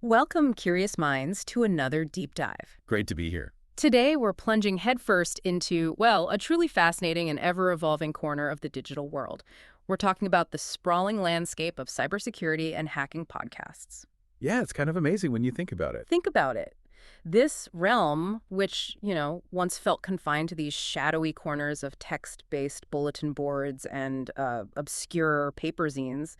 Welcome, curious minds, to another deep dive. Great to be here. Today, we're plunging headfirst into, well, a truly fascinating and ever-evolving corner of the digital world. We're talking about the sprawling landscape of cybersecurity and hacking podcasts. Yeah, it's kind of amazing when you think about it. Think about it. This realm, which, once felt confined to these shadowy corners of text-based bulletin boards and obscure paper zines,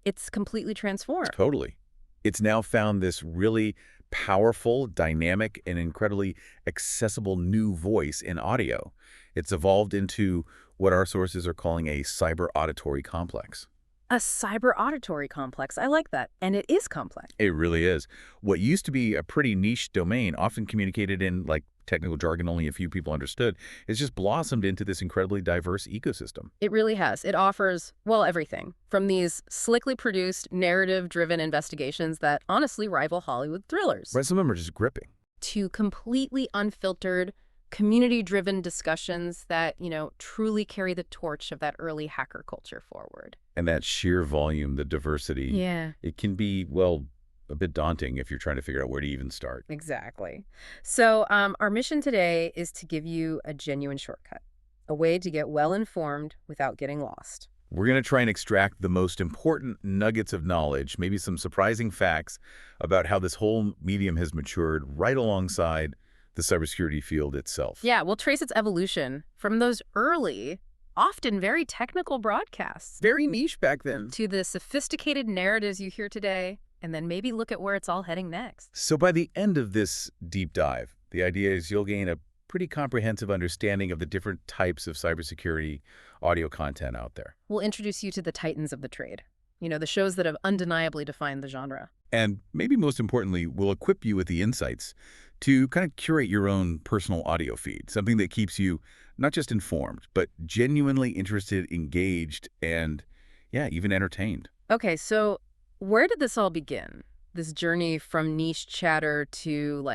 it's completely transformed. Totally. It's now found this really powerful, dynamic, and incredibly accessible new voice in audio. It's evolved into what our sources are calling a cyber auditory complex. A cyber auditory complex. I like that. And it is complex. It really is. What used to be a pretty niche domain, often communicated in technical jargon only a few people understood, has just blossomed into this incredibly diverse ecosystem. It really has. It offers, well, everything. From these slickly produced, narrative-driven investigations that honestly rival Hollywood thrillers. Right, some of them are just gripping. To completely unfiltered, community-driven discussions that, truly carry the torch of that early hacker culture forward. And that sheer volume, the diversity, Yeah. it can be, well, a bit daunting if you're trying to figure out where to even start. Exactly. So our mission today is to give you a genuine shortcut, a way to get well-informed without getting lost. We're going to try and extract the most important nuggets of knowledge, maybe some surprising facts about how this whole medium has matured right alongside the cybersecurity field itself. Yeah, we'll trace its evolution from those early, often very technical broadcasts Very niche back then. to the sophisticated narratives you hear today, and then maybe look at where it's all heading next. So by the end of this deep dive, the idea is you'll gain a pretty comprehensive understanding of the different types of cybersecurity audio content out there. We'll introduce you to the titans of the trade, the shows that have undeniably defined the genre. And maybe most importantly, we'll equip you with the insights to kind of curate your own personal audio feed, something that keeps you not just informed, but genuinely interested, engaged, and, yeah, even entertained. Okay, so where did this all begin? This journey from niche chatter to,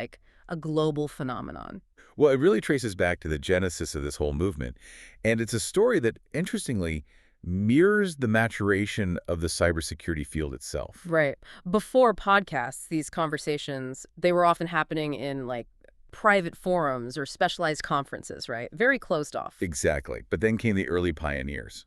a global phenomenon? Well, it really traces back to the genesis of this whole movement, and it's a story that, interestingly, mirrors the maturation of the cybersecurity field itself. Right. Before podcasts, these conversations, they were often happening in, private forums or specialized conferences, right? Very closed off. Exactly. But then came the early pioneers,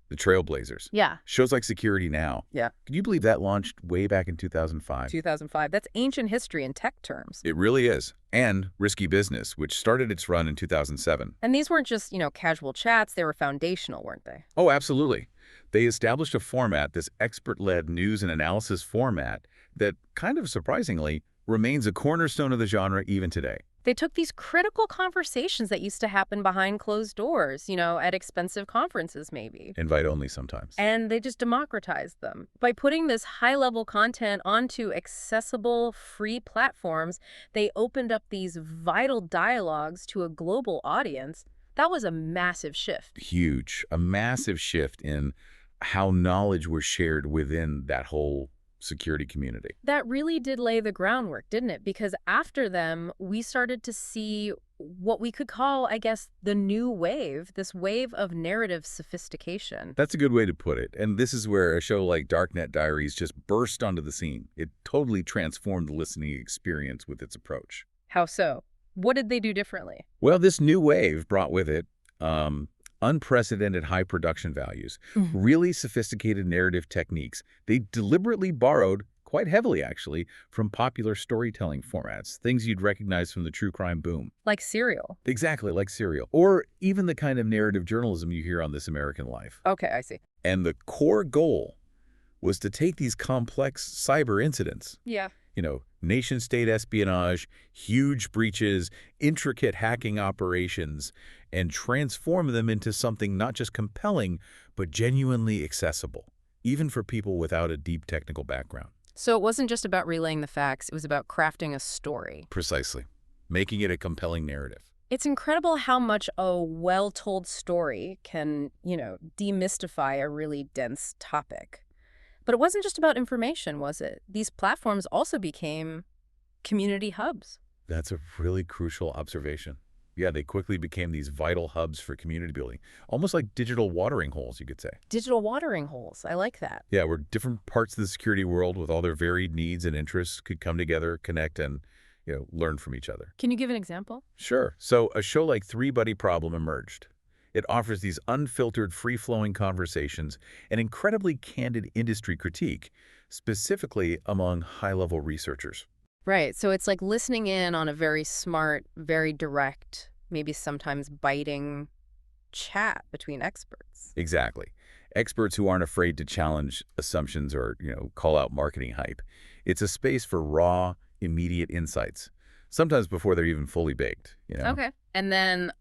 the trailblazers. Yeah. Shows like Security Now. Yeah. Can you believe that launched way back in 2005? 2005. That's ancient history in tech terms. It really is. And Risky Business, which started its run in 2007. And these weren't just, casual chats. They were foundational, weren't they? Oh, absolutely. They established a format, this expert-led news and analysis format, that kind of surprisingly remains a cornerstone of the genre even today. They took these critical conversations that used to happen behind closed doors, at expensive conferences maybe. Invite only sometimes. And they just democratized them. By putting this high-level content onto accessible, free platforms, they opened up these vital dialogues to a global audience. That was a massive shift. Huge. A massive shift in how knowledge was shared within that whole security community. That really did lay the groundwork, didn't it? Because after them, we started to see what we could call, I guess, the new wave, this wave of narrative sophistication. That's a good way to put it. And this is where a show like Darknet Diaries just burst onto the scene. It totally transformed the listening experience with its approach. How so? What did they do differently? Well, this new wave brought with it unprecedented high production values, really sophisticated narrative techniques. They deliberately borrowed, quite heavily actually, from popular storytelling formats, things you'd recognize from the true crime boom. Like Serial. Exactly, like Serial. Or even the kind of narrative journalism you hear on This American Life. Okay, I see. And the core goal was to take these complex cyber incidents, Yeah. nation-state espionage, huge breaches, intricate hacking operations, and transform them into something not just compelling, but genuinely accessible, even for people without a deep technical background. So it wasn't just about relaying the facts, it was about crafting a story. Precisely. Making it a compelling narrative. It's incredible how much a well-told story can, demystify a really dense topic. But it wasn't just about information, was it? These platforms also became community hubs. That's a really crucial observation. Yeah, they quickly became these vital hubs for community building, almost like digital watering holes, you could say. Digital watering holes. I like that. Yeah, where different parts of the security world with all their varied needs and interests could come together, connect, and learn from each other. Can you give an example? Sure. So a show like Three Buddy Problem emerged. It offers these unfiltered, free-flowing conversations and incredibly candid industry critique, specifically among high-level researchers. Right. So it's like listening in on a very smart, very direct, maybe sometimes biting chat between experts. Exactly. Experts who aren't afraid to challenge assumptions or, call out marketing hype. It's a space for raw, immediate insights, sometimes before they're even fully baked. Okay. And then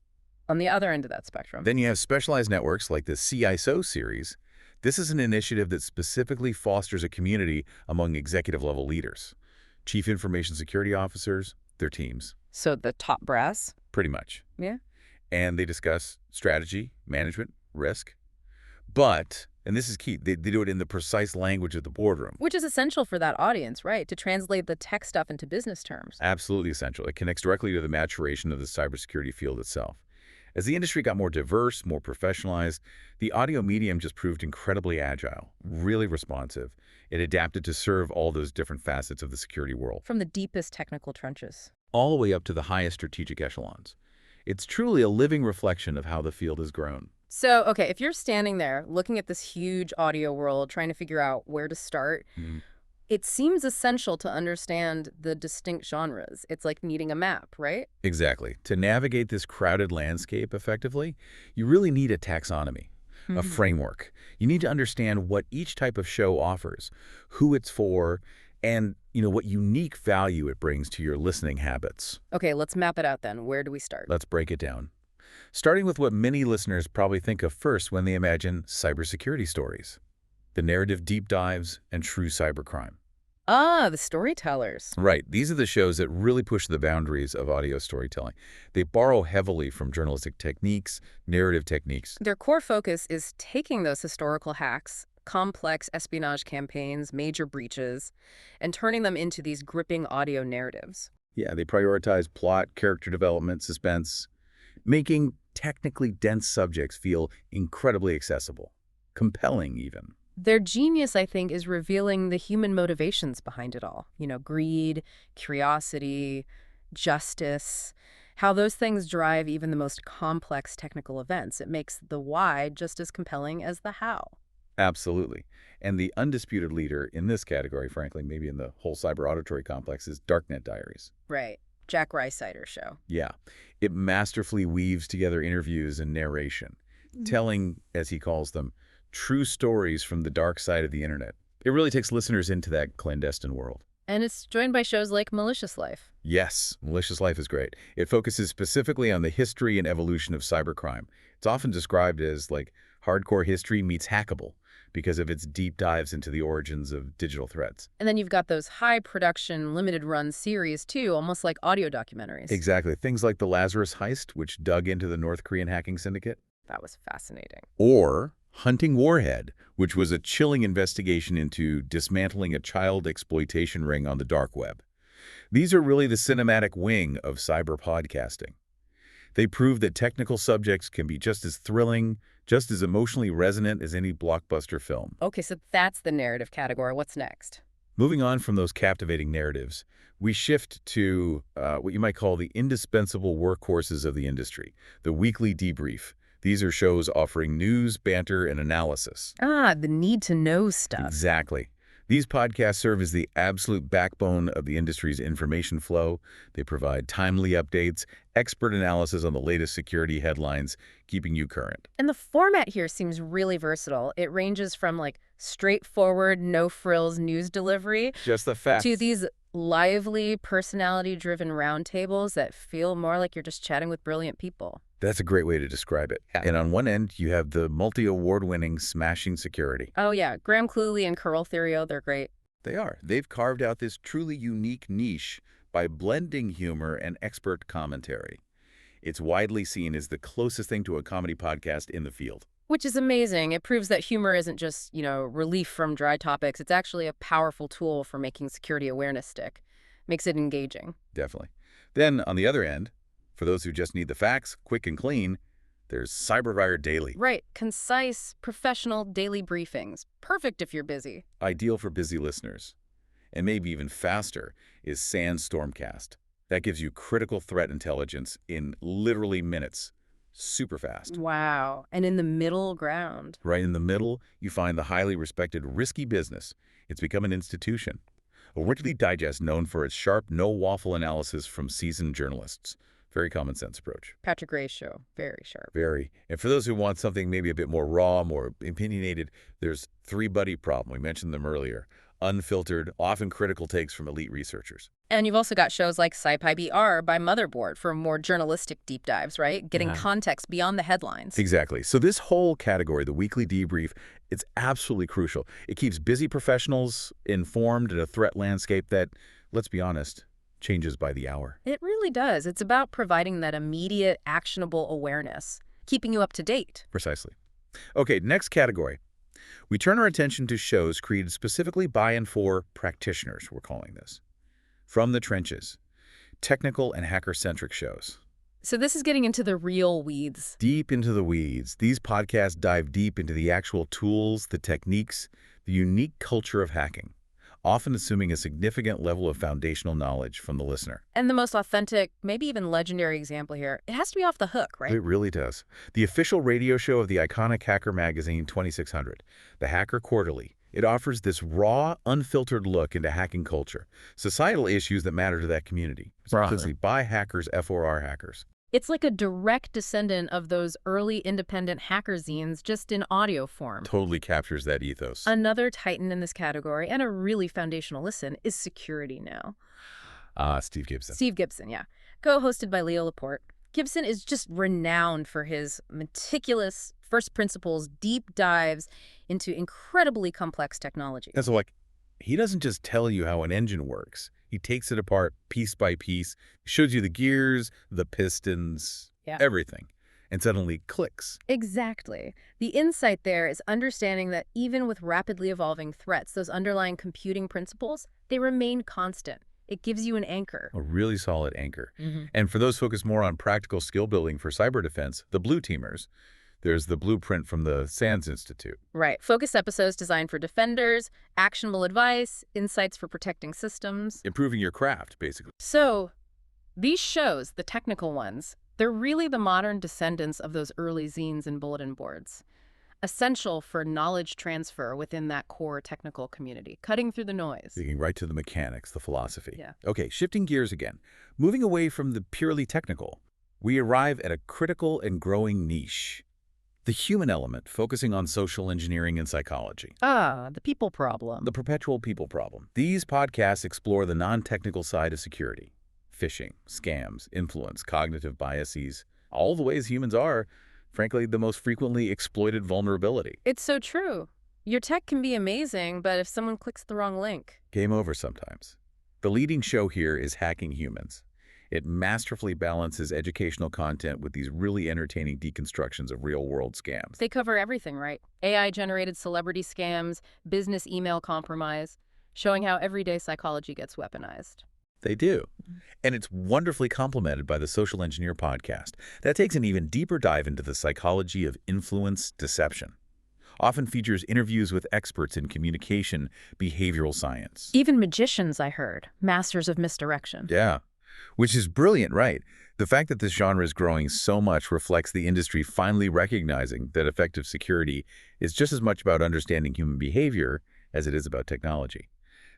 on the other end of that spectrum. Then you have specialized networks like the CISO series. This is an initiative that specifically fosters a community among executive-level leaders. Chief Information Security Officers, their teams. So the top brass? Pretty much. Yeah. And they discuss strategy, management, risk. But, and this is key, they do it in the precise language of the boardroom. Which is essential for that audience, right? To translate the tech stuff into business terms. Absolutely essential. It connects directly to the maturation of the cybersecurity field itself. As the industry got more diverse, more professionalized, the audio medium just proved incredibly agile, really responsive. It adapted to serve all those different facets of the security world, From the deepest technical trenches. all the way up to the highest strategic echelons. It's truly a living reflection of how the field has grown. So, okay, if you're standing there looking at this huge audio world, trying to figure out where to start, it seems essential to understand the distinct genres. It's like needing a map, right? Exactly. To navigate this crowded landscape effectively, you really need a taxonomy, a framework. You need to understand what each type of show offers, who it's for, and what unique value it brings to your listening habits. Okay, let's map it out then. Where do we start? Let's break it down. Starting with what many listeners probably think of first when they imagine cybersecurity stories, the narrative deep dives and true cybercrime. Ah, the storytellers. Right. These are the shows that really push the boundaries of audio storytelling. They borrow heavily from journalistic techniques, narrative techniques. Their core focus is taking those historical hacks, complex espionage campaigns, major breaches, and turning them into these gripping audio narratives. Yeah, they prioritize plot, character development, suspense, making technically dense subjects feel incredibly accessible, compelling even. Their genius, I think, is revealing the human motivations behind it all. Greed, curiosity, justice, how those things drive even the most complex technical events. It makes the why just as compelling as the how. Absolutely. And the undisputed leader in this category, frankly, maybe in the whole cyber auditory complex, is Darknet Diaries. Right. Jack Rysider's show. Yeah. It masterfully weaves together interviews and narration, telling, as he calls them, true stories from the dark side of the internet. It really takes listeners into that clandestine world. And it's joined by shows like Malicious Life. Yes, Malicious Life is great. It focuses specifically on the history and evolution of cybercrime. It's often described as like hardcore history meets hackable because of its deep dives into the origins of digital threats. And then you've got those high-production, limited-run series, too, almost like audio documentaries. Exactly. Things like The Lazarus Heist, which dug into the North Korean hacking syndicate. That was fascinating. Or Hunting Warhead, which was a chilling investigation into dismantling a child exploitation ring on the dark web. These are really the cinematic wing of cyber podcasting. They prove that technical subjects can be just as thrilling, just as emotionally resonant as any blockbuster film. Okay, so that's the narrative category. What's next? Moving on from those captivating narratives, we shift to what you might call the indispensable workhorses of the industry, the weekly debrief. These are shows offering news, banter, and analysis. Ah, the need-to-know stuff. Exactly. These podcasts serve as the absolute backbone of the industry's information flow. They provide timely updates, expert analysis on the latest security headlines, keeping you current. And the format here seems really versatile. It ranges from, like, straightforward, no-frills news delivery Just the facts. to these lively, personality-driven roundtables that feel more like you're just chatting with brilliant people. That's a great way to describe it. Yeah. And on one end, you have the multi-award-winning Smashing Security. Oh, yeah. Graham Cluley and Carl Therio, they're great. They are. They've carved out this truly unique niche by blending humor and expert commentary. It's widely seen as the closest thing to a comedy podcast in the field. Which is amazing. It proves that humor isn't just, relief from dry topics. It's actually a powerful tool for making security awareness stick. Makes it engaging. Definitely. Then, on the other end, For those who just need the facts, quick and clean, there's CyberWire Daily. Right. Concise, professional daily briefings. Perfect if you're busy. Ideal for busy listeners. And maybe even faster is SANS Stormcast. That gives you critical threat intelligence in literally minutes. Super fast. Wow. And in the middle ground. Right in the middle, you find the highly respected Risky Business. It's become an institution. A weekly digest known for its sharp, no-waffle analysis from seasoned journalists. Very common sense approach. Patrick Gray's show. Very sharp. Very. And for those who want something maybe a bit more raw, more opinionated, there's Three Buddy Problem. We mentioned them earlier. Unfiltered, often critical takes from elite researchers. And you've also got shows like SciPy BR by Motherboard for more journalistic deep dives, right? Getting context beyond the headlines. Exactly. So this whole category, the weekly debrief, it's absolutely crucial. It keeps busy professionals informed in a threat landscape that, let's be honest, changes by the hour. It really does. It's about providing that immediate, actionable awareness, keeping you up to date. Precisely. Okay, next category. We turn our attention to shows created specifically by and for practitioners, we're calling this. From the trenches. Technical and hacker-centric shows. So this is getting into the real weeds. Deep into the weeds. These podcasts dive deep into the actual tools, the techniques, the unique culture of hacking, often assuming a significant level of foundational knowledge from the listener. And the most authentic, maybe even legendary example here, it has to be Off the Hook, right? It really does. The official radio show of the iconic hacker magazine 2600, The Hacker Quarterly. It offers this raw, unfiltered look into hacking culture, societal issues that matter to that community, specifically by hackers for hackers. It's like a direct descendant of those early independent hacker zines, just in audio form. Totally captures that ethos. Another titan in this category, and a really foundational listen, is Security Now. Steve Gibson. Steve Gibson, yeah. Co-hosted by Leo Laporte. Gibson is just renowned for his meticulous, first principles, deep dives into incredibly complex technology. And so, like, he doesn't just tell you how an engine works. He takes it apart piece by piece, shows you the gears, the pistons, everything, and suddenly clicks. Exactly. The insight there is understanding that even with rapidly evolving threats, those underlying computing principles, they remain constant. It gives you an anchor. A really solid anchor. And for those focused more on practical skill building for cyber defense, the Blue Teamers, there's the blueprint from the SANS Institute. Right. Focused episodes designed for defenders, actionable advice, insights for protecting systems. Improving your craft, basically. So these shows, the technical ones, they're really the modern descendants of those early zines and bulletin boards. Essential for knowledge transfer within that core technical community, cutting through the noise. Digging right to the mechanics, the philosophy. Yeah. Okay, shifting gears again. Moving away from the purely technical, we arrive at a critical and growing niche. The human element, focusing on social engineering and psychology. The people problem. The perpetual people problem. These podcasts explore the non-technical side of security. Phishing, scams, influence, cognitive biases, all the ways humans are, frankly, the most frequently exploited vulnerability. It's so true. Your tech can be amazing, but if someone clicks the wrong link... Game over sometimes. The leading show here is Hacking Humans. It masterfully balances educational content with these really entertaining deconstructions of real-world scams. They cover everything, right? AI-generated celebrity scams, business email compromise, showing how everyday psychology gets weaponized. They do. And it's wonderfully complemented by the Social Engineer podcast. That takes an even deeper dive into the psychology of influence deception. Often features interviews with experts in communication, behavioral science. Even magicians, I heard. Masters of misdirection. Yeah. Which is brilliant, right? The fact that this genre is growing so much reflects the industry finally recognizing that effective security is just as much about understanding human behavior as it is about technology.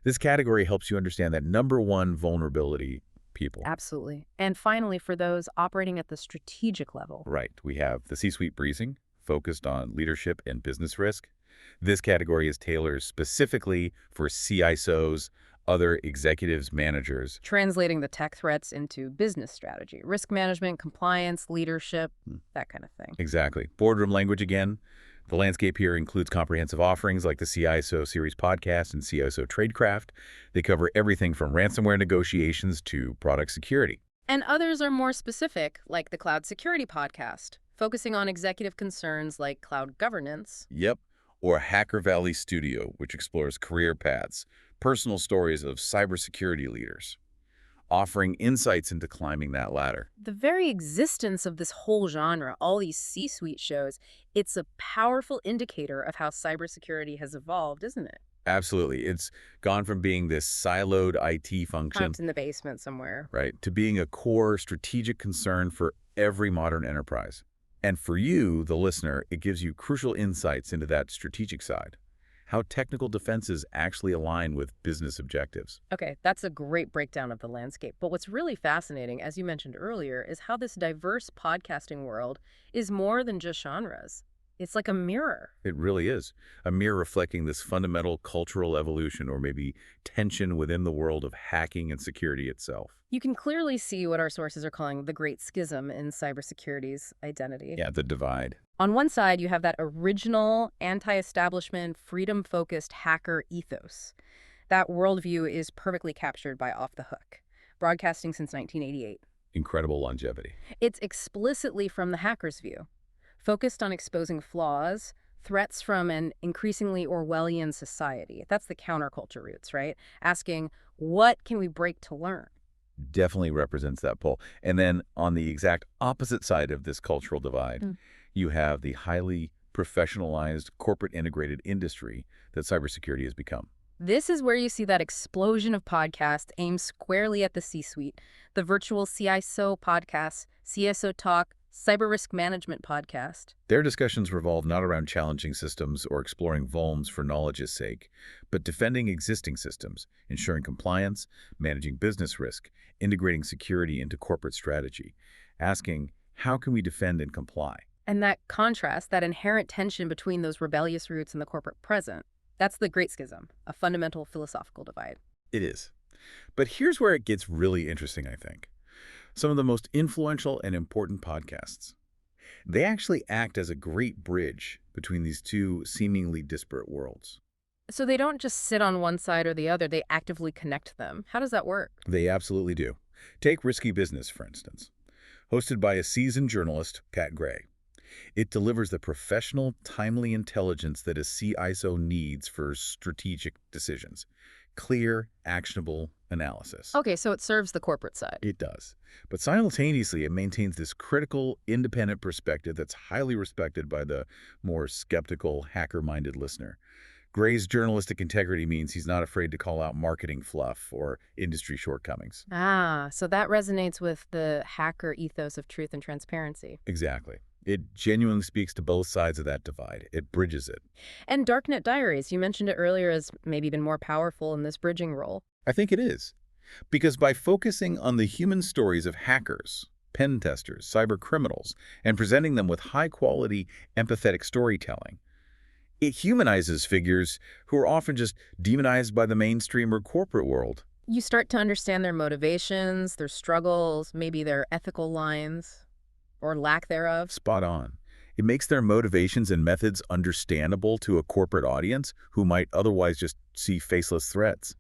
This category helps you understand that number one vulnerability, people. Absolutely. And finally, for those operating at the strategic level. Right. We have the C-suite briefing, focused on leadership and business risk. This category is tailored specifically for CISOs, other executives, managers. Translating the tech threats into business strategy, risk management, compliance, leadership, that kind of thing. Exactly. Boardroom language again. The landscape here includes comprehensive offerings like the CISO Series podcast and CISO Tradecraft. They cover everything from ransomware negotiations to product security. And others are more specific, like the Cloud Security podcast, focusing on executive concerns like cloud governance. Yep. Or Hacker Valley Studio, which explores career paths, personal stories of cybersecurity leaders. offering insights into climbing that ladder. The very existence of this whole genre, all these C-suite shows, it's a powerful indicator of how cybersecurity has evolved, isn't it? Absolutely. It's gone from being this siloed IT function, It's in the basement somewhere. right, to being a core strategic concern for every modern enterprise. And for you, the listener, it gives you crucial insights into that strategic side, how technical defenses actually align with business objectives. Okay, that's a great breakdown of the landscape. But what's really fascinating, as you mentioned earlier, is how this diverse podcasting world is more than just genres. It's like a mirror. It really is a mirror reflecting this fundamental cultural evolution or maybe tension within the world of hacking and security itself. You can clearly see what our sources are calling the Great Schism in cybersecurity's identity. Yeah, the divide. On one side, you have that original, anti-establishment, freedom-focused hacker ethos. That worldview is perfectly captured by Off the Hook, broadcasting since 1988. Incredible longevity. It's explicitly from the hacker's view, focused on exposing flaws, threats from an increasingly Orwellian society. That's the counterculture roots, right? Asking, what can we break to learn? Definitely represents that pull. And then on the exact opposite side of this cultural divide, you have the highly professionalized, corporate integrated industry that cybersecurity has become. This is where you see that explosion of podcasts aimed squarely at the C-suite. The virtual CISO podcasts, CSO Talk, Cyber Risk Management podcast. Their discussions revolve not around challenging systems or exploring vulns for knowledge's sake, but defending existing systems, ensuring compliance, managing business risk, integrating security into corporate strategy, asking, how can we defend and comply? And that contrast, that inherent tension between those rebellious roots and the corporate present, that's the Great Schism, a fundamental philosophical divide. It is. But here's where it gets really interesting, I think. Some of the most influential and important podcasts, they actually act as a great bridge between these two seemingly disparate worlds. So they don't just sit on one side or the other, they actively connect them. How does that work? They absolutely do. Take Risky Business, for instance. Hosted by a seasoned journalist, Pat Gray. It delivers the professional, timely intelligence that a CISO needs for strategic decisions. Clear, actionable analysis. Okay, so it serves the corporate side. It does. But simultaneously, it maintains this critical, independent perspective that's highly respected by the more skeptical, hacker-minded listener. Gray's journalistic integrity means he's not afraid to call out marketing fluff or industry shortcomings. Ah, so that resonates with the hacker ethos of truth and transparency. Exactly. It genuinely speaks to both sides of that divide. It bridges it. And Darknet Diaries, you mentioned it earlier, has maybe been more powerful in this bridging role. I think it is. Because by focusing on the human stories of hackers, pen testers, cyber criminals, and presenting them with high-quality, empathetic storytelling, it humanizes figures who are often just demonized by the mainstream or corporate world. You start to understand their motivations, their struggles, maybe their ethical lines, or lack thereof. Spot on. It makes their motivations and methods understandable to a corporate audience who might otherwise just see faceless threats.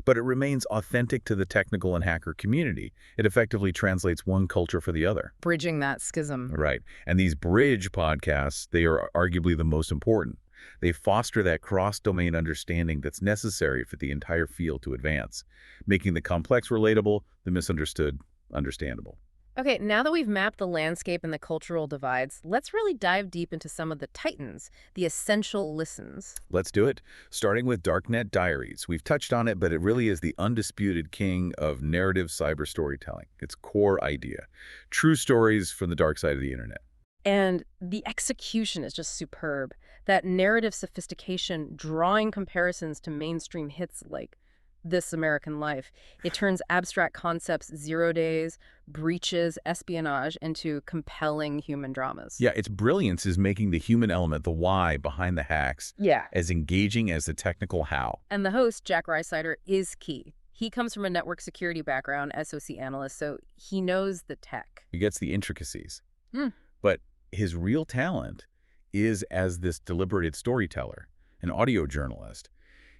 But it remains authentic to the technical and hacker community. It effectively translates one culture for the other. Bridging that schism. Right. And these bridge podcasts, they are arguably the most important. They foster that cross-domain understanding that's necessary for the entire field to advance, making the complex relatable, the misunderstood understandable. Okay, now that we've mapped the landscape and the cultural divides, let's really dive deep into some of the titans, the essential listens. Let's do it. Starting with Darknet Diaries. We've touched on it, but it really is the undisputed king of narrative cyber storytelling. Its core idea. True stories from the dark side of the internet. And the execution is just superb. That narrative sophistication, drawing comparisons to mainstream hits like This American Life. It turns abstract concepts, 0 days, breaches, espionage, into compelling human dramas. Yeah, its brilliance is making the human element, the why behind the hacks, as engaging as the technical how. And the host, Jack Rysider, is key. He comes from a network security background, SOC analyst, so he knows the tech. He gets the intricacies. But his real talent is as this deliberated storyteller, an audio journalist.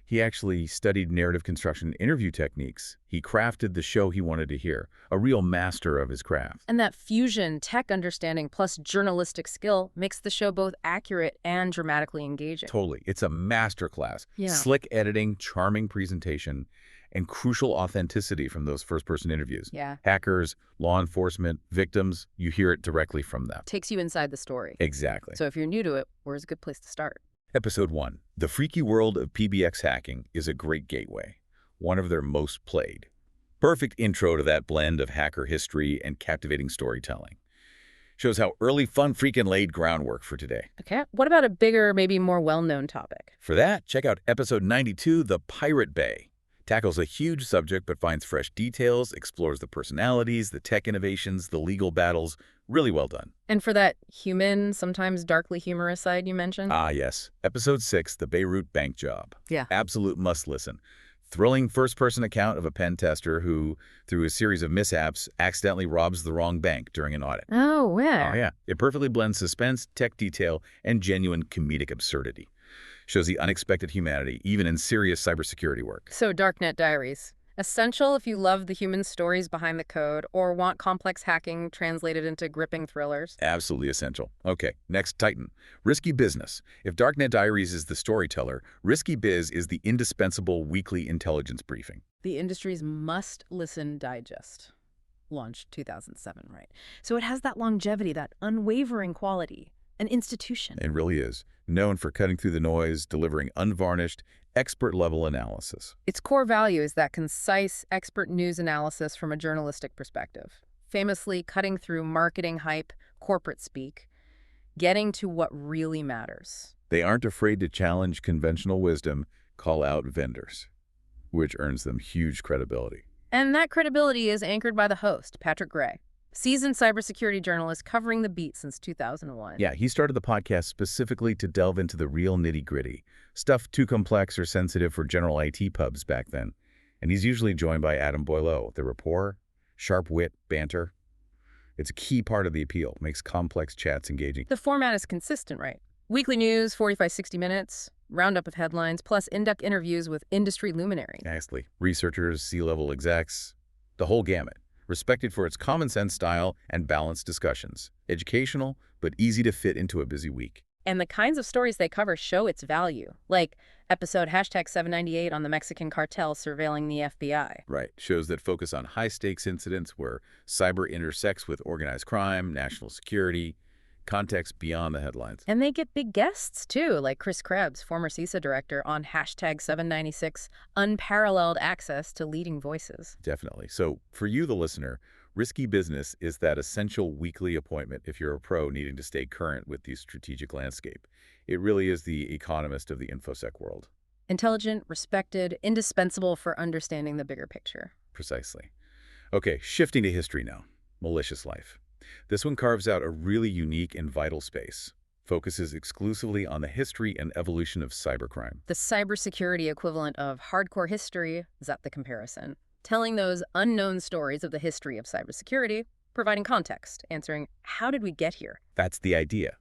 He actually studied narrative construction interview techniques. He crafted the show he wanted to hear, a real master of his craft. And that fusion, tech understanding plus journalistic skill makes the show both accurate and dramatically engaging. Totally. It's a masterclass. Yeah. Slick editing, charming presentation, and crucial authenticity from those first-person interviews. Yeah. Hackers, law enforcement, victims, you hear it directly from them. Takes you inside the story. Exactly. So if you're new to it, where's a good place to start? Episode 1. The Freaky World of PBX Hacking is a great gateway, one of their most played. Perfect intro to that blend of hacker history and captivating storytelling. Shows how early Fun Freakin' laid groundwork for today. Okay. What about a bigger, maybe more well-known topic? For that, check out episode 92, The Pirate Bay. Tackles a huge subject but finds fresh details, explores the personalities, the tech innovations, the legal battles. Really well done. And for that human, sometimes darkly humorous side you mentioned? Ah, yes. Episode 6, The Beirut Bank Job. Yeah. Absolute must-listen. Thrilling first-person account of a pen tester who, through a series of mishaps, accidentally robs the wrong bank during an audit. Oh, where? Oh, yeah. It perfectly blends suspense, tech detail, and genuine comedic absurdity. Shows the unexpected humanity, even in serious cybersecurity work. So Darknet Diaries. Essential if you love the human stories behind the code or want complex hacking translated into gripping thrillers. Absolutely essential. Okay, next, Titan. Risky Business. If Darknet Diaries is the storyteller, Risky Biz is the indispensable weekly intelligence briefing. The industry's must-listen digest. Launched 2007, right? So it has that longevity, that unwavering quality. An institution. It really is. Known for cutting through the noise, delivering unvarnished, expert-level analysis. Its core value is that concise, expert news analysis from a journalistic perspective. Famously cutting through marketing hype, corporate speak, getting to what really matters. They aren't afraid to challenge conventional wisdom, call out vendors, which earns them huge credibility. And that credibility is anchored by the host, Patrick Gray, seasoned cybersecurity journalist covering the beat since 2001. Yeah, he started the podcast specifically to delve into the real nitty-gritty, stuff too complex or sensitive for general IT pubs back then. And he's usually joined by Adam Boileau, the rapport, sharp wit, banter. It's a key part of the appeal, makes complex chats engaging. The format is consistent, right? Weekly news, 45-60 minutes, roundup of headlines, plus in-depth interviews with industry luminaries. Exactly. Researchers, C-level execs, the whole gamut. Respected for its common-sense style and balanced discussions. Educational, but easy to fit into a busy week. And the kinds of stories they cover show its value, like episode #798 on the Mexican cartel surveilling the FBI. Right. Shows that focus on high-stakes incidents where cyber intersects with organized crime, national security, context beyond the headlines. And they get big guests, too, like Chris Krebs, former CISA director, on #796, unparalleled access to leading voices. Definitely. So for you, the listener, Risky Business is that essential weekly appointment if you're a pro needing to stay current with the strategic landscape. It really is the economist of the InfoSec world. Intelligent, respected, indispensable for understanding the bigger picture. Precisely. Okay, shifting to history now. Malicious Life. This one carves out a really unique and vital space. Focuses exclusively on the history and evolution of cybercrime. The cybersecurity equivalent of hardcore history, is that the comparison? Telling those unknown stories of the history of cybersecurity, providing context, answering, how did we get here? That's the idea.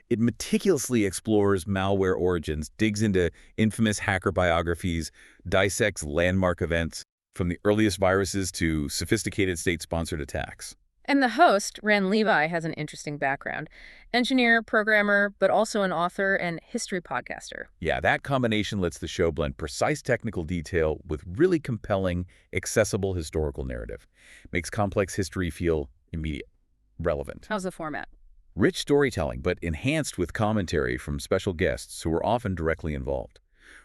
It meticulously explores malware origins, digs into infamous hacker biographies, dissects landmark events, from the earliest viruses to sophisticated state-sponsored attacks. And the host, Ran Levi, has an interesting background. Engineer, programmer, but also an author and history podcaster. Yeah, that combination lets the show blend precise technical detail with really compelling, accessible historical narrative. Makes complex history feel immediate, relevant. How's the format? Rich storytelling, but enhanced with commentary from special guests who are often directly involved.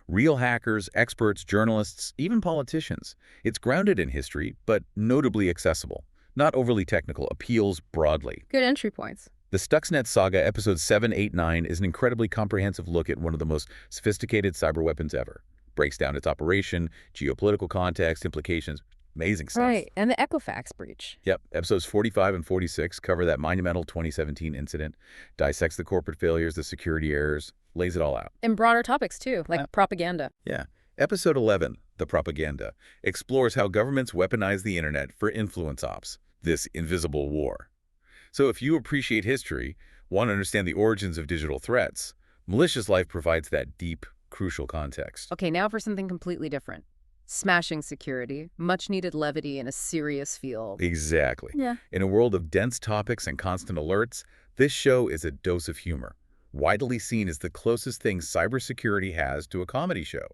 Real hackers, experts, journalists, even politicians. It's grounded in history, but notably accessible. Not overly technical, appeals broadly. Good entry points. The Stuxnet Saga, episode 789, is an incredibly comprehensive look at one of the most sophisticated cyber weapons ever. Breaks down its operation, geopolitical context, implications. Amazing stuff. Right, and the Equifax breach. Yep, episodes 45 and 46 cover that monumental 2017 incident, dissects the corporate failures, the security errors, lays it all out. And broader topics, too, like propaganda. Yeah. Episode 11, The Propaganda, explores how governments weaponize the internet for influence ops, this invisible war. So if you appreciate history, want to understand the origins of digital threats, Malicious Life provides that deep, crucial context. Okay, now for something completely different. Smashing security, much-needed levity in a serious field. Exactly. Yeah. In a world of dense topics and constant alerts, this show is a dose of humor, widely seen as the closest thing cybersecurity has to a comedy show.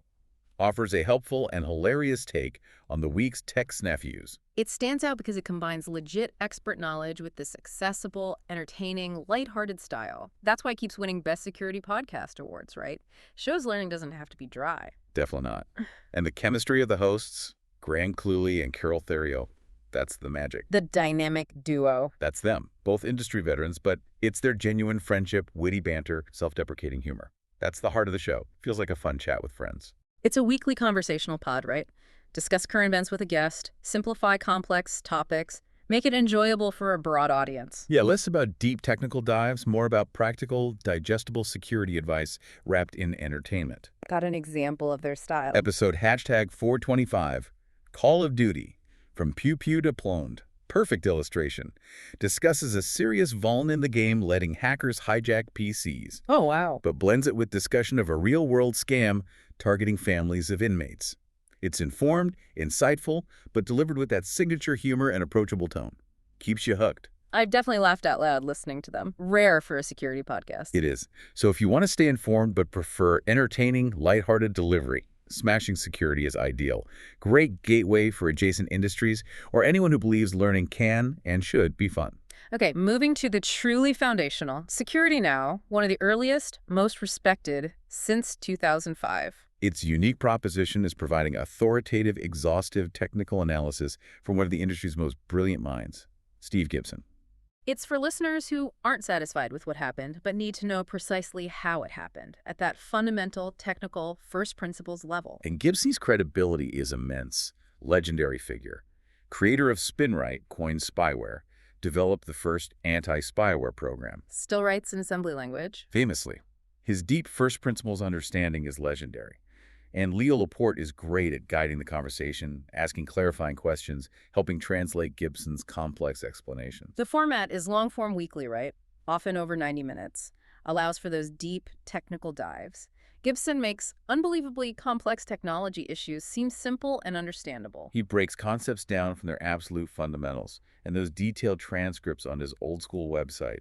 offers a helpful and hilarious take on the week's tech snafus. It stands out because it combines legit expert knowledge with this accessible, entertaining, lighthearted style. That's why it keeps winning Best Security Podcast awards, right? Shows learning doesn't have to be dry. Definitely not. And the chemistry of the hosts, Graham Cluley and Carol Theriot, that's the magic. The dynamic duo. That's them, both industry veterans, but it's their genuine friendship, witty banter, self-deprecating humor. That's the heart of the show. Feels like a fun chat with friends. It's a weekly conversational pod, right? Discuss current events with a guest, simplify complex topics, make it enjoyable for a broad audience. Yeah, less about deep technical dives, more about practical, digestible security advice wrapped in entertainment. Got an example of their style. Episode #425, Call of Duty, From Pew Pew to Ploned. Perfect illustration. Discusses a serious vuln in the game letting hackers hijack PCs, Oh, wow. but blends it with discussion of a real-world scam targeting families of inmates. It's informed, insightful, but delivered with that signature humor and approachable tone. Keeps you hooked. I've definitely laughed out loud listening to them. Rare for a security podcast. It is. So if you want to stay informed but prefer entertaining, lighthearted delivery, Smashing Security is ideal. Great gateway for adjacent industries or anyone who believes learning can and should be fun. Okay, moving to the truly foundational. Security Now, one of the earliest, most respected since 2005. Its unique proposition is providing authoritative, exhaustive technical analysis from one of the industry's most brilliant minds, Steve Gibson. It's for listeners who aren't satisfied with what happened, but need to know precisely how it happened at that fundamental, technical, first principles level. And Gibson's credibility is immense. Legendary figure. Creator of SpinRite, coined spyware, developed the first anti-spyware program. Still writes in assembly language. Famously. His deep first principles understanding is legendary. And Leo Laporte is great at guiding the conversation, asking clarifying questions, helping translate Gibson's complex explanations. The format is long-form weekly, right? Often over 90 minutes. Allows for those deep, technical dives. Gibson makes unbelievably complex technology issues seem simple and understandable. He breaks concepts down from their absolute fundamentals, and those detailed transcripts on his old-school website,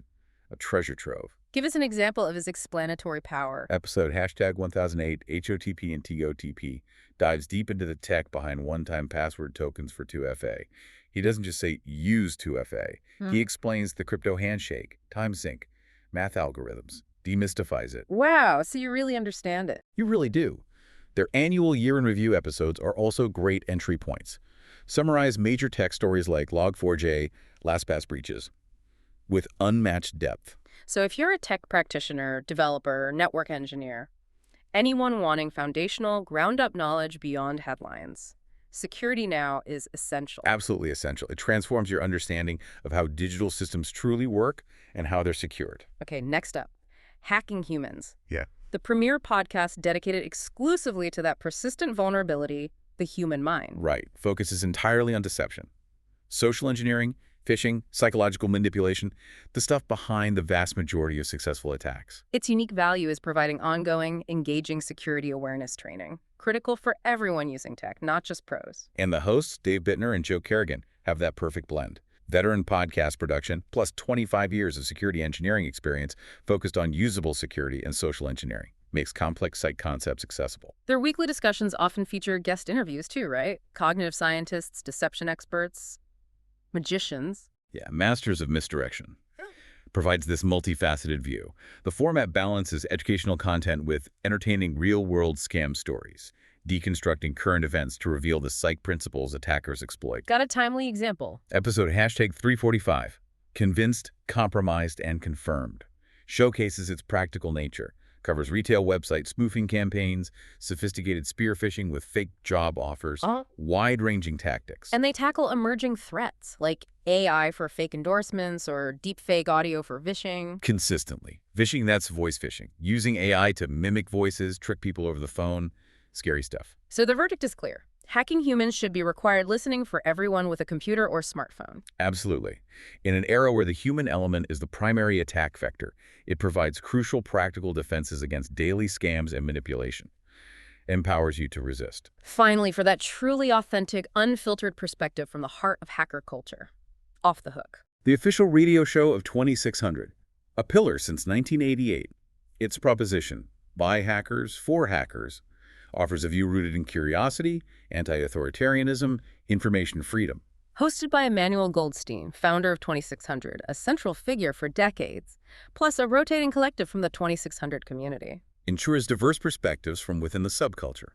a treasure trove. Give us an example of his explanatory power. Episode #1008, HOTP and TOTP, dives deep into the tech behind one-time password tokens for 2FA. He doesn't just say, use 2FA. He explains the crypto handshake, time sync, math algorithms, demystifies it. Wow, so you really understand it. You really do. Their annual year-in-review episodes are also great entry points. Summarize major tech stories like Log4j, LastPass breaches, with unmatched depth. So if you're a tech practitioner, developer, network engineer, anyone wanting foundational, ground-up knowledge beyond headlines, Security Now is essential. Absolutely essential. It transforms your understanding of how digital systems truly work and how they're secured. Okay, next up, Hacking Humans. Yeah. The premier podcast dedicated exclusively to that persistent vulnerability, the human mind. Right. Focuses entirely on deception. Social engineering, phishing, psychological manipulation, the stuff behind the vast majority of successful attacks. Its unique value is providing ongoing, engaging security awareness training, critical for everyone using tech, not just pros. And the hosts, Dave Bittner and Joe Kerrigan, have that perfect blend. Veteran podcast production, plus 25 years of security engineering experience focused on usable security and social engineering. Makes complex site concepts accessible. Their weekly discussions often feature guest interviews too, right? Cognitive scientists, deception experts, magicians. Yeah, masters of misdirection. Provides this multifaceted view. The format balances educational content with entertaining real-world scam stories, deconstructing current events to reveal the psych principles attackers exploit. Got a timely example. Episode #345, Convinced, Compromised, and Confirmed. Showcases its practical nature. Covers retail website spoofing campaigns, sophisticated spear phishing with fake job offers, wide-ranging tactics. And they tackle emerging threats, like AI for fake endorsements or deepfake audio for phishing. Consistently. Phishing, that's voice phishing. Using AI to mimic voices, trick people over the phone. Scary stuff. So the verdict is clear. Hacking Humans should be required listening for everyone with a computer or smartphone. Absolutely. In an era where the human element is the primary attack vector, it provides crucial practical defenses against daily scams and manipulation. Empowers you to resist. Finally, for that truly authentic, unfiltered perspective from the heart of hacker culture. Off the Hook. The official radio show of 2600. A pillar since 1988. Its proposition, by hackers, for hackers, Offers a view rooted in curiosity, anti-authoritarianism, information freedom. Hosted by Emmanuel Goldstein, founder of 2600, a central figure for decades, plus a rotating collective from the 2600 community. Ensures diverse perspectives from within the subculture.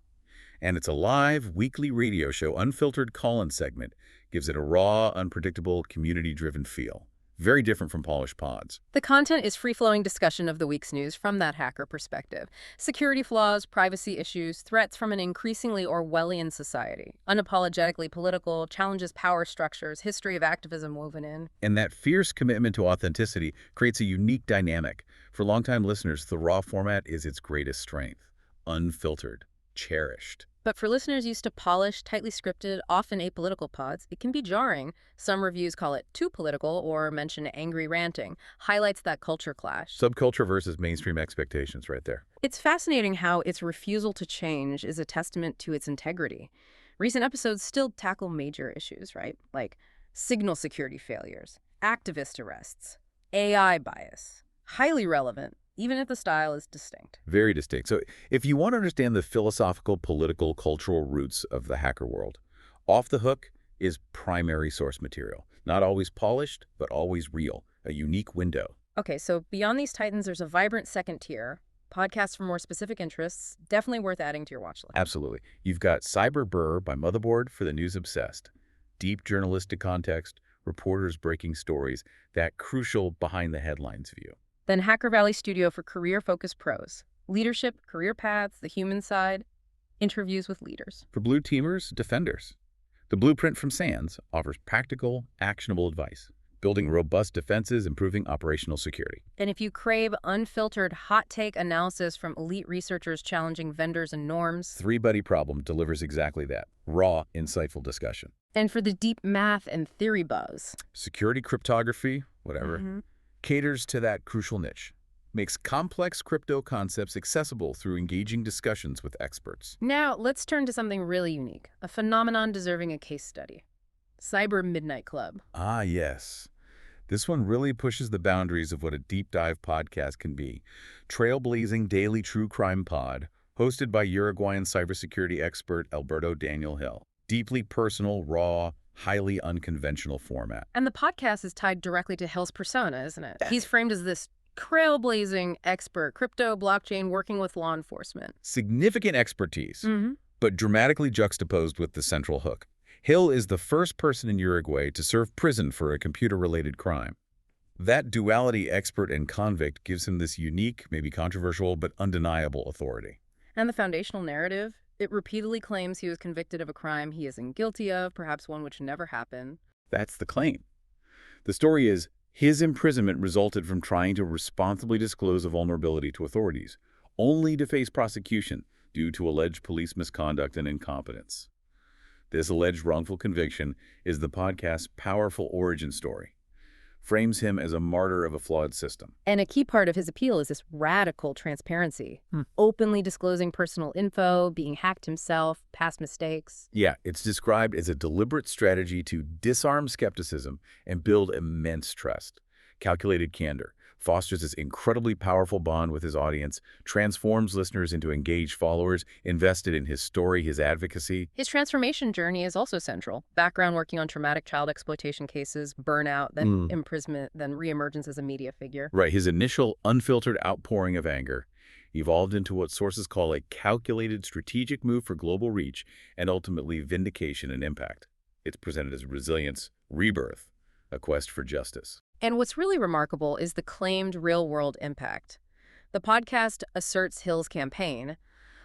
And it's a live, weekly radio show, unfiltered call-in segment, gives it a raw, unpredictable, community-driven feel. Very different from polished pods. The content is free-flowing discussion of the week's news from that hacker perspective. Security flaws, privacy issues, threats from an increasingly Orwellian society. Unapologetically political, challenges power structures, history of activism woven in. And that fierce commitment to authenticity creates a unique dynamic. For longtime listeners, the raw format is its greatest strength. Unfiltered. Cherished. But for listeners used to polished, tightly scripted, often apolitical pods, it can be jarring. Some reviews call it too political or mention angry ranting. Highlights that culture clash. Subculture versus mainstream expectations right there. It's fascinating how its refusal to change is a testament to its integrity. Recent episodes still tackle major issues, right? Like signal security failures, activist arrests, AI bias. Highly relevant, even if the style is distinct. Very distinct. So if you want to understand the philosophical, political, cultural roots of the hacker world, Off the Hook is primary source material. Not always polished, but always real. A unique window. Okay, so beyond these titans, there's a vibrant second tier. Podcasts for more specific interests, definitely worth adding to your watch list. Absolutely. You've got Cyber Burr by Motherboard for the news obsessed. Deep journalistic context, reporters breaking stories, that crucial behind-the-headlines view. Then Hacker Valley Studio for career-focused pros. Leadership, career paths, the human side, interviews with leaders. For blue teamers, defenders. The Blueprint from SANS offers practical, actionable advice, building robust defenses, improving operational security. And if you crave unfiltered hot-take analysis from elite researchers challenging vendors and norms. Three Buddy Problem delivers exactly that. Raw, insightful discussion. And for the deep math and theory buzz. Security, cryptography, whatever. Caters to that crucial niche. Makes complex crypto concepts accessible through engaging discussions with experts. Now, let's turn to something really unique, a phenomenon deserving a case study. Cyber Midnight Club. Ah, yes. This one really pushes the boundaries of what a deep dive podcast can be. Trailblazing daily true crime pod, hosted by Uruguayan cybersecurity expert Alberto Daniel Hill. Deeply personal, raw, highly unconventional format. And the podcast is tied directly to Hill's persona, isn't it? He's framed as this trailblazing expert, crypto, blockchain, working with law enforcement. Significant expertise, but dramatically juxtaposed with the central hook. Hill is the first person in Uruguay to serve prison for a computer-related crime. That duality, expert and convict, gives him this unique, maybe controversial, but undeniable authority. And the foundational narrative? It repeatedly claims he was convicted of a crime he isn't guilty of, perhaps one which never happened. That's the claim. The story is, his imprisonment resulted from trying to responsibly disclose a vulnerability to authorities, only to face prosecution due to alleged police misconduct and incompetence. This alleged wrongful conviction is the podcast's powerful origin story. Frames him as a martyr of a flawed system. And a key part of his appeal is this radical transparency, openly disclosing personal info, being hacked himself, past mistakes. Yeah, it's described as a deliberate strategy to disarm skepticism and build immense trust. Calculated candor fosters this incredibly powerful bond with his audience, transforms listeners into engaged followers, invested in his story, his advocacy. His transformation journey is also central. Background working on traumatic child exploitation cases, burnout, then imprisonment, then reemergence as a media figure. Right, his initial unfiltered outpouring of anger evolved into what sources call a calculated strategic move for global reach and ultimately vindication and impact. It's presented as resilience, rebirth, a quest for justice. And what's really remarkable is the claimed real-world impact. The podcast asserts Hill's campaign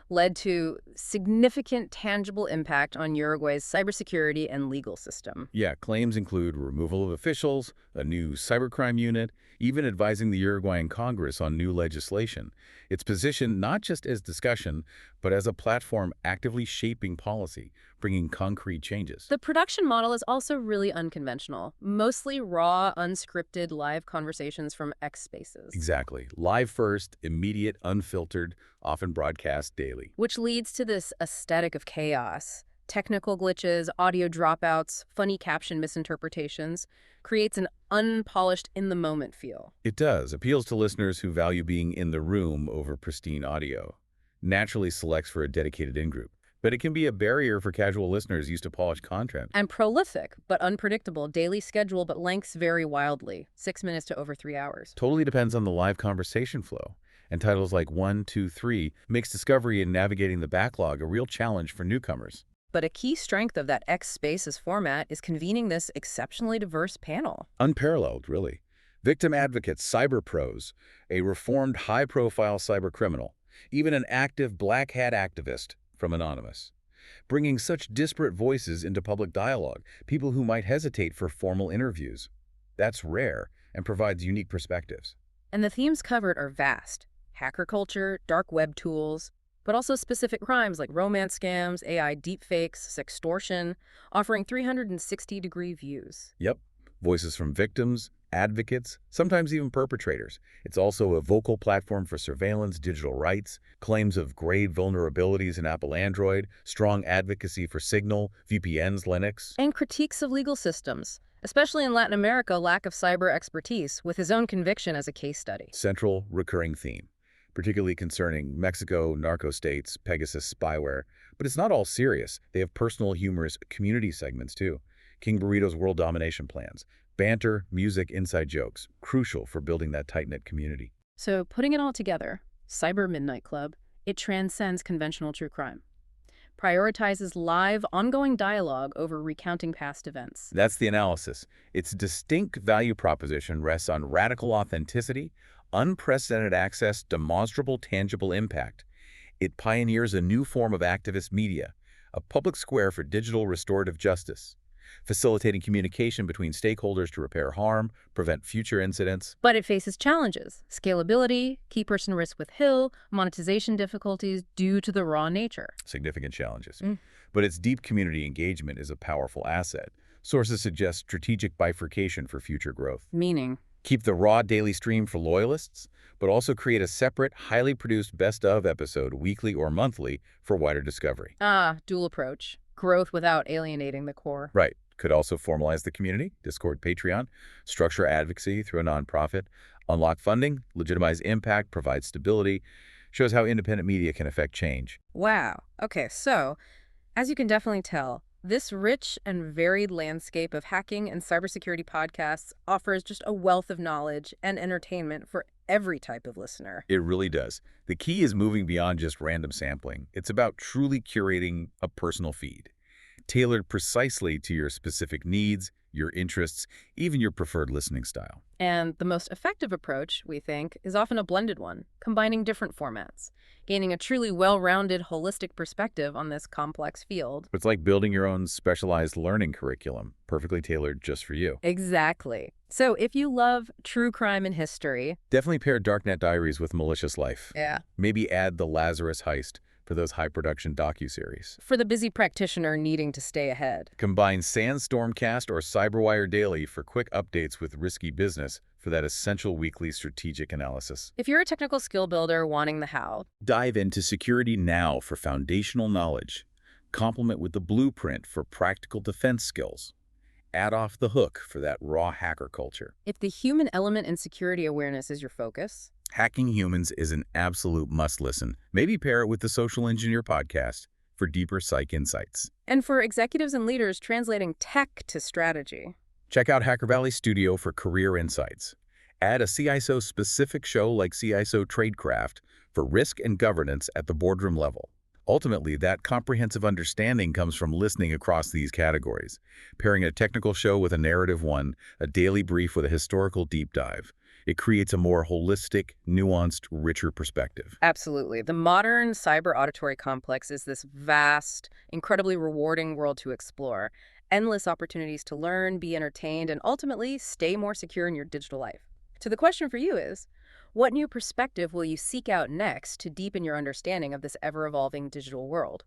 led to significant tangible impact on Uruguay's cybersecurity and legal system. Yeah, claims include removal of officials, a new cybercrime unit, even advising the Uruguayan Congress on new legislation. It's positioned not just as discussion, but as a platform actively shaping policy, bringing concrete changes. The production model is also really unconventional. Mostly raw, unscripted, live conversations from X spaces. Exactly. Live first, immediate, unfiltered, often broadcast daily. Which leads to this aesthetic of chaos. Technical glitches, audio dropouts, funny caption misinterpretations, creates an unpolished, in-the-moment feel. It does. Appeals to listeners who value being in the room over pristine audio. naturally selects for a dedicated in-group. But it can be a barrier for casual listeners used to polished content. And prolific, but unpredictable, daily schedule, but lengths vary wildly, 6 minutes to over 3 hours. Totally depends on the live conversation flow. And titles like 1, 2, 3 makes discovery and navigating the backlog a real challenge for newcomers. But a key strength of that X Spaces format is convening this exceptionally diverse panel. Unparalleled, really. Victim advocates, cyber pros, a reformed high-profile cyber criminal, even an active black hat activist from Anonymous. Bringing such disparate voices into public dialogue, people who might hesitate for formal interviews. That's rare and provides unique perspectives. And the themes covered are vast. Hacker culture, dark web tools, but also specific crimes like romance scams, AI deepfakes, sextortion, offering 360-degree views. Yep. Voices from victims, advocates, sometimes even perpetrators. It's also a vocal platform for surveillance, digital rights, claims of grave vulnerabilities in Apple Android, strong advocacy for Signal, VPNs, Linux. And critiques of legal systems, especially in Latin America, lack of cyber expertise, with his own conviction as a case study. Central recurring theme, particularly concerning Mexico, narco states, Pegasus spyware. But it's not all serious. They have personal, humorous community segments, too. King Burrito's world domination plans. Banter, music, inside jokes. Crucial for building that tight-knit community. So putting it all together, Cyber Midnight Club, it transcends conventional true crime. Prioritizes live, ongoing dialogue over recounting past events. That's the analysis. Its distinct value proposition rests on radical authenticity, unprecedented access, demonstrable, tangible impact. It pioneers a new form of activist media, a public square for digital restorative justice, facilitating communication between stakeholders to repair harm, prevent future incidents. But it faces challenges: scalability, key person risk with Hill, monetization difficulties due to the raw nature. Significant challenges. But its deep community engagement is a powerful asset. Sources suggest strategic bifurcation for future growth. Meaning? Keep the raw daily stream for loyalists, but also create a separate, highly produced best-of episode weekly or monthly for wider discovery. Dual approach. Growth without alienating the core. Right. Could also formalize the community, Discord, Patreon, structure advocacy through a nonprofit, unlock funding, legitimize impact, provide stability, shows how independent media can affect change. Wow. Okay, so, as you can definitely tell, this rich and varied landscape of hacking and cybersecurity podcasts offers just a wealth of knowledge and entertainment for every type of listener. It really does. The key is moving beyond just random sampling. It's about truly curating a personal feed, tailored precisely to your specific needs, your interests, even your preferred listening style. And the most effective approach, we think, is often a blended one, combining different formats, gaining a truly well-rounded, holistic perspective on this complex field. It's like building your own specialized learning curriculum, perfectly tailored just for you. Exactly. So if you love true crime and history... Definitely pair Darknet Diaries with Malicious Life. Yeah. Maybe add The Lazarus Heist for those high-production docuseries. For the busy practitioner needing to stay ahead. Combine Sandstormcast or Cyberwire Daily for quick updates with risky business for that essential weekly strategic analysis. If you're a technical skill builder wanting the how, dive into Security Now for foundational knowledge. Complement with the Blueprint for practical defense skills. Add Off the Hook for that raw hacker culture. if the human element in security awareness is your focus, Hacking Humans is an absolute must-listen. Maybe pair it with the Social Engineer podcast for deeper psych insights. and for executives and leaders translating tech to strategy. Check out Hacker Valley Studio for career insights. Add a CISO-specific show like CISO Tradecraft for risk and governance at the boardroom level. Ultimately, that comprehensive understanding comes from listening across these categories, pairing a technical show with a narrative one, a daily brief with a historical deep dive. It creates a more holistic, nuanced, richer perspective. Absolutely. The modern cyber auditory complex is this vast, incredibly rewarding world to explore. Endless opportunities to learn, be entertained, and ultimately stay more secure in your digital life. So the question for you is, what new perspective will you seek out next to deepen your understanding of this ever-evolving digital world?